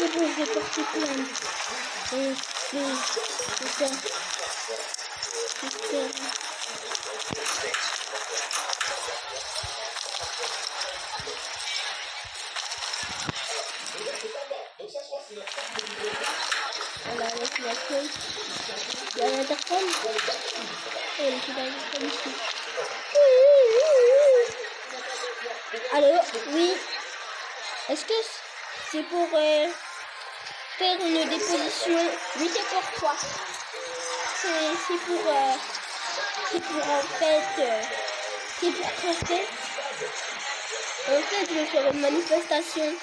C'est bon, je vais porter plainte. C'est ça. Voilà, là, c'est la clé. Il y a l'interphone. Oh, il est dans l'interphone ici. Allô, oui. Est-ce que c'est pour faire une déposition? Oui, c'est pour toi. C'est pour en fait, c'est pour qu'en fait, je vais faire une manifestation.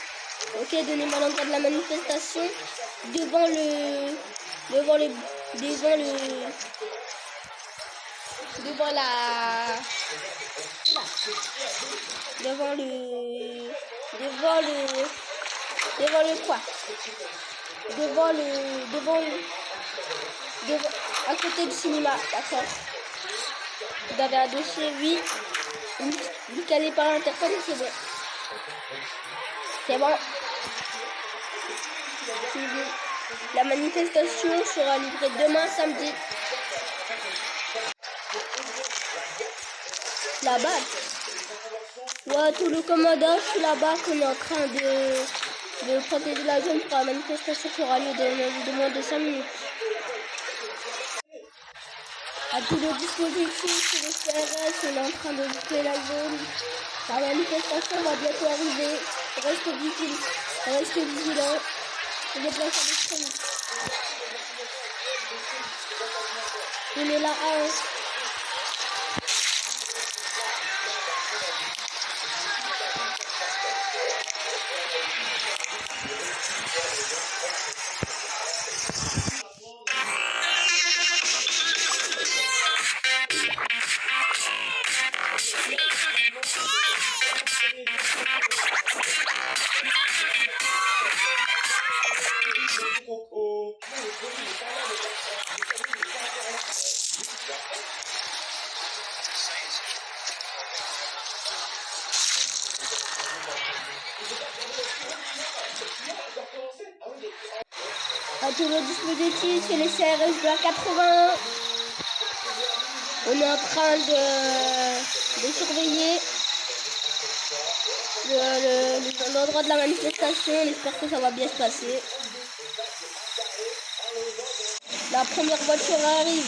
Ok, donnez-moi l'endroit de la manifestation devant la devant le quoi? Devant à côté du cinéma, d'accord. Vous avez un dossier, oui. Vu qu'elle est par l'interphone, c'est bon. C'est bon. La manifestation sera livrée demain samedi. Là-bas. Ouais, tout le commandant, je suis là-bas, qu'on est en train de protéger la zone pour la manifestation qui aura lieu de moins de 5 minutes. À tout le dispositif sur le CRS, on est en train de boucler la zone. La manifestation va bientôt arriver. Reste vigilant. Je déplace à l'extrême. On est là à 1. À tout le dispositif, c'est les CRS de la 81. On est en train de surveiller l'endroit de la manifestation. On espère que ça va bien se passer. La première voiture arrive.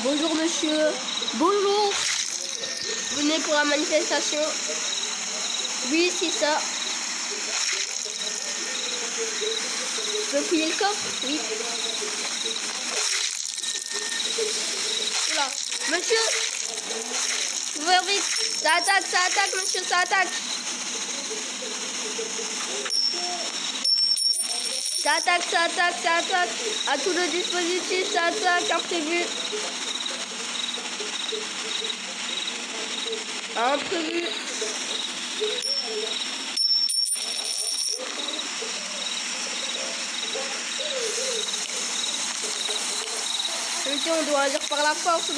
Bonjour monsieur. Bonjour. Venez pour la manifestation. Oui, c'est ça. Je peux filer le coffre? Oui. Oula. Monsieur, ouvert vite. Ça attaque, monsieur, ça attaque. Ça attaque. À tout le dispositif, ça attaque, imprévu. Imprévu. Monsieur, on doit agir par la force,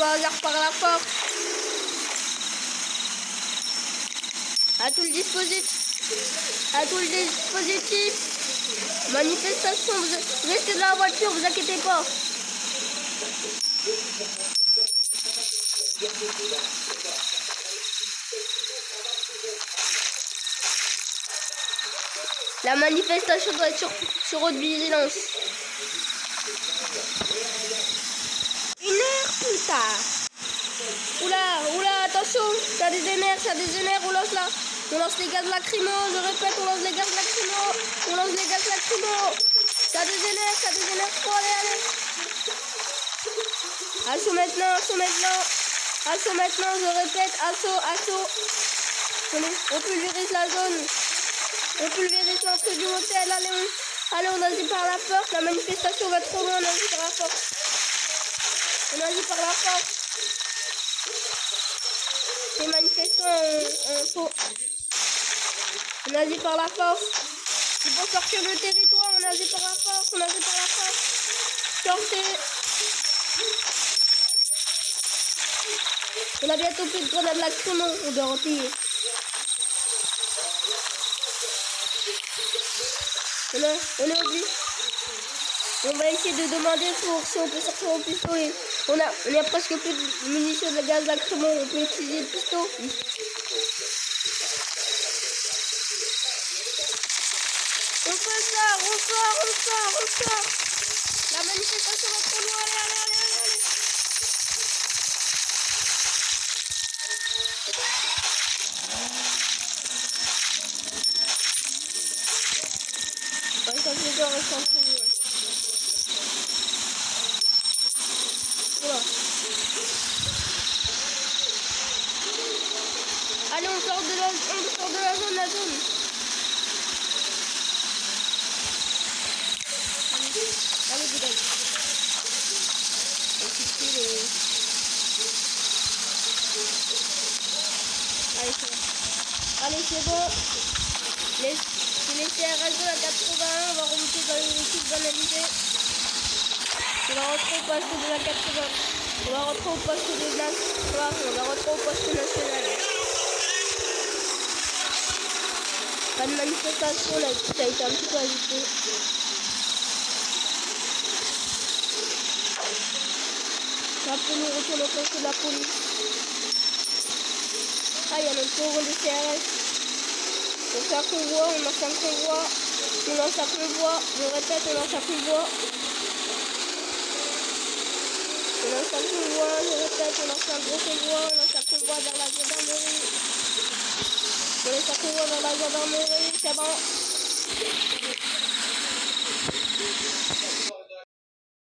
À tout le dispositif. Manifestation, vous restez dans la voiture, vous inquiétez pas. La manifestation doit être sur haute vigilance. 1 heure plus tard. Oula, attention, ça dégénère, on lance les gaz lacrymaux, je répète, on lance les gaz lacrymaux. Ça dégénère, trop, allez. Assaut maintenant, je répète, assaut. On pulvérise la zone, on pulvérise l'entrée du motel, allez, on agit par la force, la manifestation va trop loin, on agit par la force. Les manifestants en faux. On agit par la force. Il faut sortir le territoire, on agit par la force. Sortez. On a bientôt plus de grenades lacrymaux, on doit replier. On est obligé. On va essayer de demander pour si on peut sortir au pistolet. On a presque plus de munitions de gaz lacrymo. On peut utiliser le pistolet. Oui. On fait ça, on sort. La manifestation va trop loin. Allez. Reste un peu de voilà. Allez, on sort de la zone. Allez, dégage. Allez, c'est bon. Les CRS de la 81, on va remonter dans les équipes d'analyser. On va rentrer au poste de la 80. On va rentrer au poste de national. On va rentrer au poste national. Pas de manifestation là, ça a été un petit peu agité. Après nous retournons au poste de la police. Ah, il y a notre pauvre de CRS. On fait un convoi, on lance un convoi. On lance un convoi. Je répète, on lance un convoi. On lance un convoi, je répète, on lance un gros convoi. On lance un convoi vers la gendarmerie. On lance un convoi vers la gendarmerie, c'est bon.